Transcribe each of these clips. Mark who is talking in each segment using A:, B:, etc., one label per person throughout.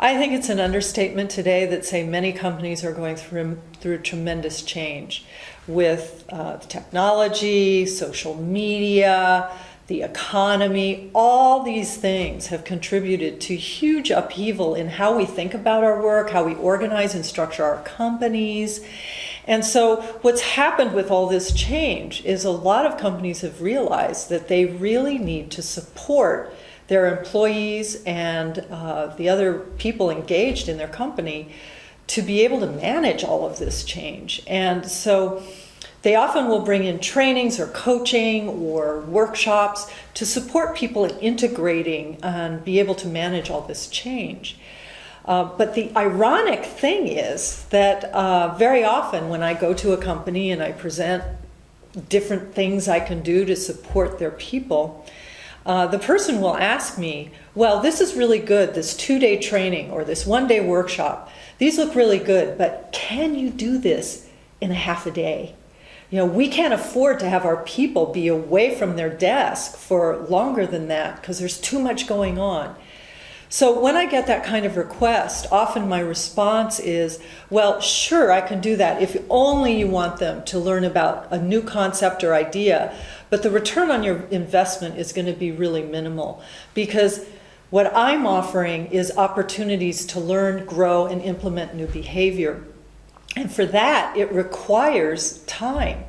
A: I think it's an understatement today that say many companies are going through tremendous change with technology, social media, the economy. All these things have contributed to huge upheaval in how we think about our work, how we organize and structure our companies. And so what's happened with all this change is a lot of companies have realized that they really need to support their employees and the other people engaged in their company to be able to manage all of this change. And so they often will bring in trainings or coaching or workshops to support people in integrating and be able to manage all this change. But the ironic thing is that very often when I go to a company and I present different things I can do to support their people, the person will ask me, well, this is really good, this 2-day training or this 1-day workshop. These look really good, but can you do this in a half a day? You know, we can't afford to have our people be away from their desk for longer than that because there's too much going on. So when I get that kind of request, often my response is, well, sure, I can do that if only you want them to learn about a new concept or idea, but the return on your investment is going to be really minimal because what I'm offering is opportunities to learn, grow, and implement new behavior. And for that, it requires time.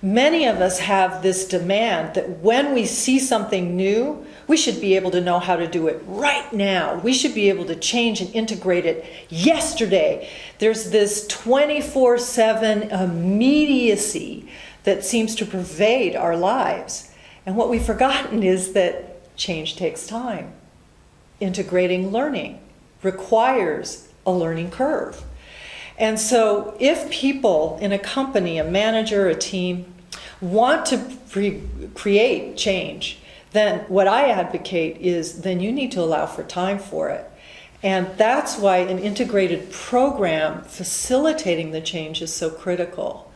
A: Many of us have this demand that when we see something new, we should be able to know how to do it right now. We should be able to change and integrate it yesterday. There's this 24/7 immediacy that seems to pervade our lives. And what we've forgotten is that change takes time. Integrating learning requires a learning curve. And so if people in a company, a manager, a team, want to create change, then what I advocate is then you need to allow for time for it. And that's why an integrated program facilitating the change is so critical.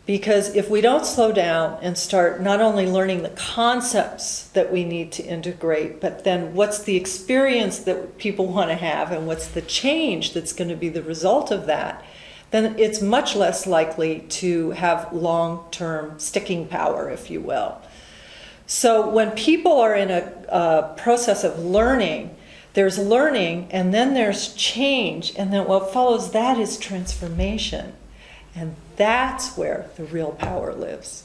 A: Because if we don't slow down and start not only learning the concepts that we need to integrate, but then what's the experience that people want to have and what's the change that's going to be the result of that, then it's much less likely to have long-term sticking power, if you will. So when people are in a process of learning, there's learning and then there's change, and then what follows that is transformation. And that's where the real power lives.